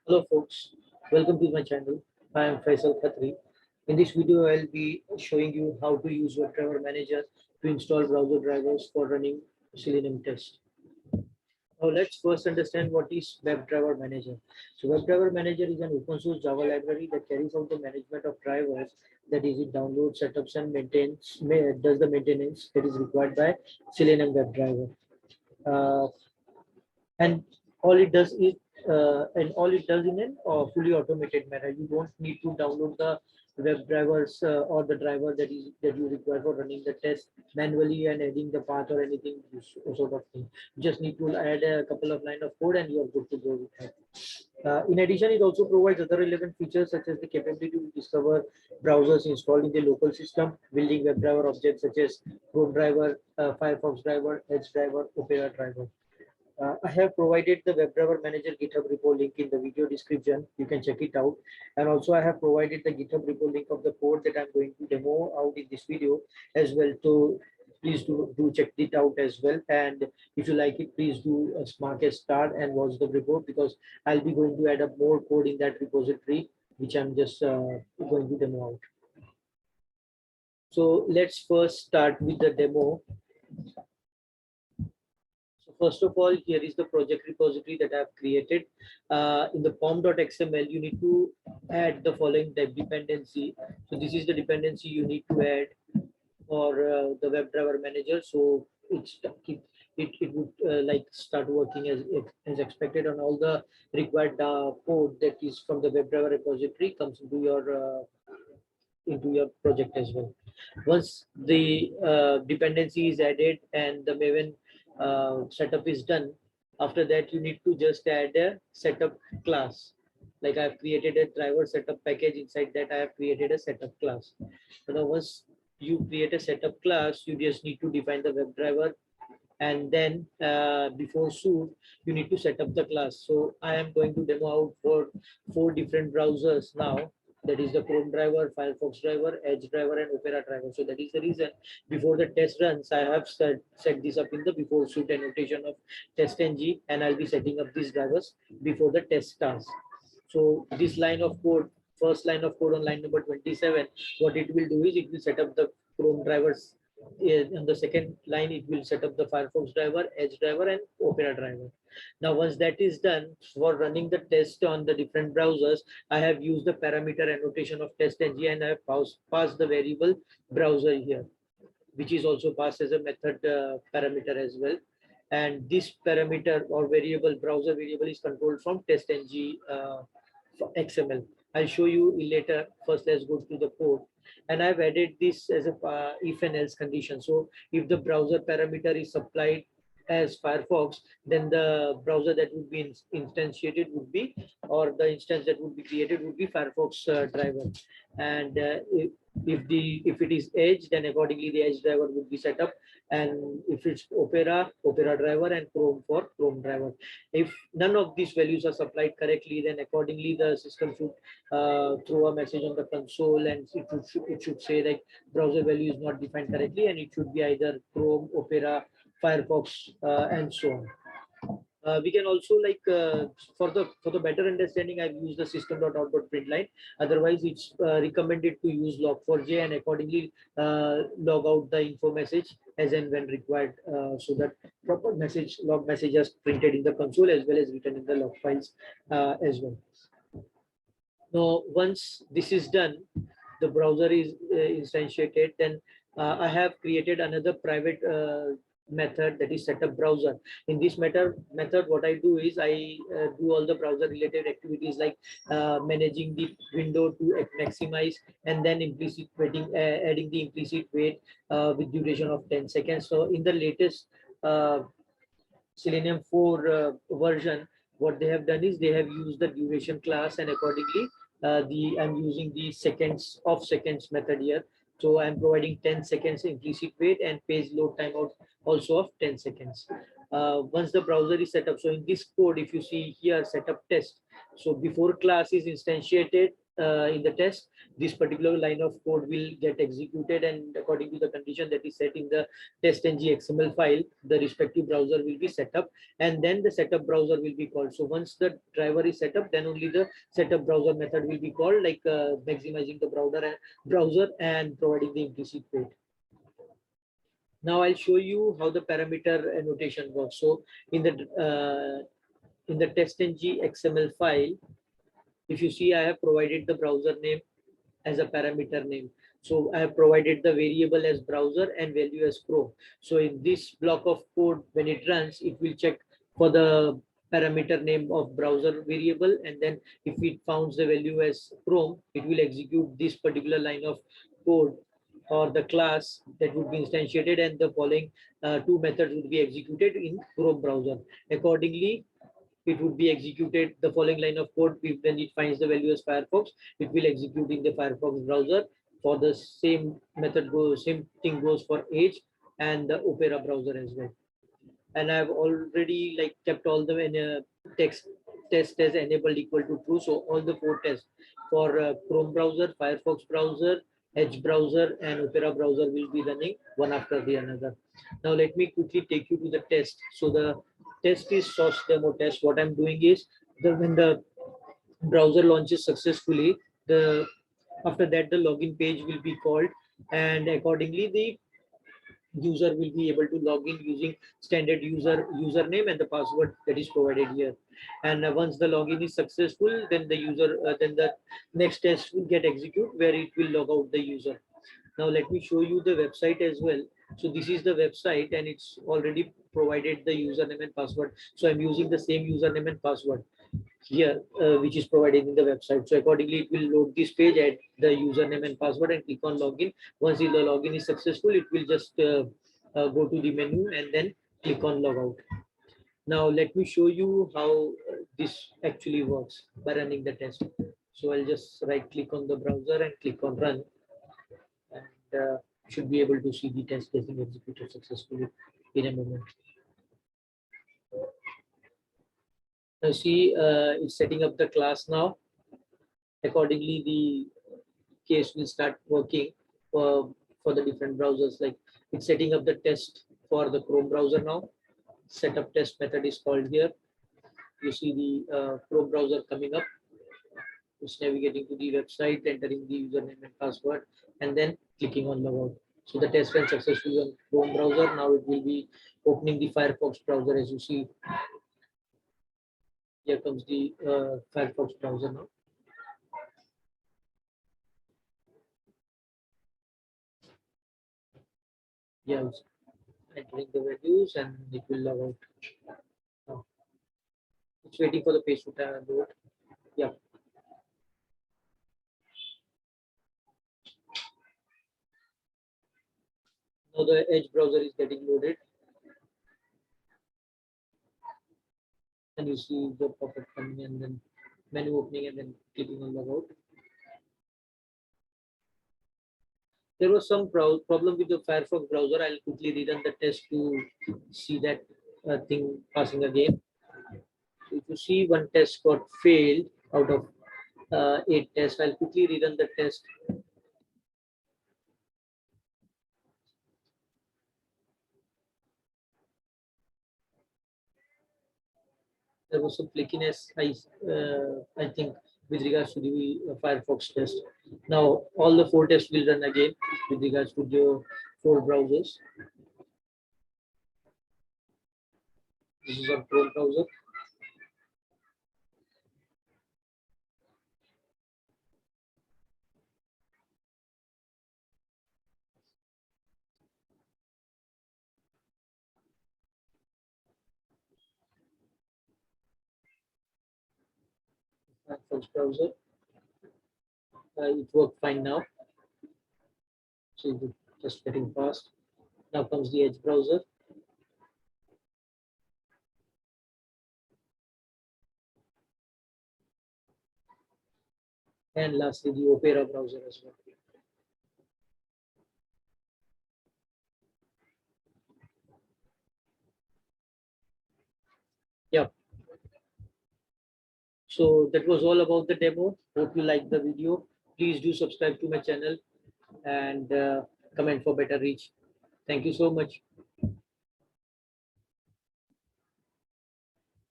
Hello folks, welcome to my channel. I am Faisal Khatri. In this video, I'll be showing you how to use WebDriver Manager to install browser drivers for running Selenium test. Now let's first understand what is WebDriver Manager. So WebDriver Manager is an open source Java library that carries out the management of drivers, that is it downloads, setups and does the maintenance that is required by Selenium WebDriver. Uh, and all it does is all it does in a fully automated manner. You don't need to download the web drivers or the driver that you require for running the test manually and adding the path or anything sort of thing. You just need to add a couple of line of code and you are good to go with that. In addition, it also provides other relevant features such as the capability to discover browsers installed in the local system, building WebDriver objects such as Chrome driver, Firefox driver, Edge driver, Opera driver. I have provided the WebDriver Manager GitHub repo link in the video description. You can check it out. And also I have provided the GitHub repo link of the code that I'm going to demo out in this video as well. So please do check it out as well. And if you like it, please do mark a start and watch the repo, because I'll be going to add up more code in that repository, which I'm just going to demo out. So let's first start with the demo. First of all, here is the project repository that I have created. In the pom.xml, you need to add the following dependency. So this is the dependency you need to add for the WebDriver Manager. So it would like start working as expected, on all the required code that is from the WebDriver repository comes into your project as well. Once the dependency is added and the Maven setup is done, after that you need to just add a setup class. Like I've created a driver setup package. Inside that I have created a setup class. So now once you create a setup class, you just need to define the WebDriver, and then before shoot you need to set up the class. So I am going to demo out for 4 different browsers now, that is the Chrome driver, Firefox driver, Edge driver and Opera driver. So that is the reason before the test runs I have set this up in the before shoot annotation of testng, and I'll be setting up these drivers before the test starts. So this line of code, first line of code on line number 27, what it will do is it will set up the Chrome drivers. On the second line it will set up the Firefox driver, Edge driver and Opera driver. Now once that is done, for running the test on the different browsers, I have used the parameter annotation of testng, and I have passed the variable browser here, which is also passed as a method parameter as well. And this parameter or variable, browser variable, is controlled from testng XML. I'll show you later. First, let's go to the code. And I've added this as a if and else condition. So if the browser parameter is supplied as Firefox, then the browser that would be instantiated would be, or the instance that would be created would be Firefox driver. And if it is Edge, then accordingly the Edge driver would be set up. And if it's Opera driver, and Chrome for Chrome driver. If none of these values are supplied correctly, then accordingly the system should throw a message on the console, and it should say that browser value is not defined correctly, and it should be either Chrome, Opera, Firefox, and so on. We can also for the better understanding, I've used the system.out.println. Otherwise, it's recommended to use log4j and accordingly log out the info message as and when required, so that proper log message is printed in the console as well as written in the log files as well. Now, once this is done, the browser is instantiated, then I have created another private method, that is setup browser. In this method what I do is I do all the browser related activities, like managing the window to maximize, and then implicit waiting, adding the implicit wait with duration of 10 seconds. So in the latest Selenium 4 version, what they have done is they have used the duration class, and accordingly I'm using the seconds method here. So I'm providing 10 seconds implicit wait and page load timeout also of 10 seconds. Once the browser is set up, so in this code, if you see here, setup test. So before class is instantiated, in the test, this particular line of code will get executed, and according to the condition that is set in the test.ng XML file, the respective browser will be set up, and then the setup browser will be called. So once the driver is set up, then only the setup browser method will be called, like maximizing the browser and providing the implicit code. Now I'll show you how the parameter annotation works. So in the test.ng XML file, if you see, I have provided the browser name as a parameter name. So I have provided the variable as browser and value as Chrome. So in this block of code, when it runs, it will check for the parameter name of browser variable, and then if it finds the value as Chrome, it will execute this particular line of code or the class that would be instantiated, and the following two methods would be executed in Chrome browser. Accordingly, it would be executed the following line of code. When it finds the value as Firefox, it will execute in the Firefox browser. For the same method goes, same thing goes for Edge and the Opera browser as well. And I've already like kept all the text test as enabled equal to true. So all the four tests for Chrome browser, Firefox browser, Edge browser, and Opera browser will be running one after the another. Now let me quickly take you to the test. So the test is source demo test. What I'm doing is, when the browser launches successfully, the after that the login page will be called, and accordingly the user will be able to log in using standard username and the password that is provided here. And once the login is successful, then the next test will get executed, where it will log out the user. Now let me show you the website as well. So this is the website, and it's already provided the username and password. So I'm using the same username and password here, which is provided in the website. So accordingly, it will load this page, add the username and password, and click on login. Once the login is successful, it will just go to the menu and then click on logout. Now let me show you how this actually works by running the test. So I'll just right click on the browser and click on run, and should be able to see the test getting executed successfully in a moment. Now see, it's setting up the class now. Accordingly, the case will start working for the different browsers. Like, it's setting up the test for the Chrome browser now. Setup test method is called here. You see the Chrome browser coming up. It's navigating to the website, entering the username and password, and then clicking on logout. So the test ran successfully on Chrome browser. Now it will be opening the Firefox browser. As you see, here comes the Firefox browser now. Yeah, it's entering the values, and it will log out. Now, it's waiting for the page to load. Yeah. Now the Edge browser is getting loaded, and you see the pop-up coming, and then menu opening, and then clicking on logout. There was some problem with the Firefox browser. I'll quickly rerun the test to see that thing passing again. So if you see one test got failed out of 8 tests, I'll quickly rerun the test. There was some flakiness, I think, with regards to the Firefox test. Now all the 4 tests will run again with regards to the 4 browsers. This is a Chrome browser. Firefox browser. It worked fine now. So it's just getting fast. Now comes the Edge browser. And lastly, the Opera browser as well. Yeah. So that was all about the demo. Hope you liked the video. Please do subscribe to my channel and comment for better reach. Thank you so much.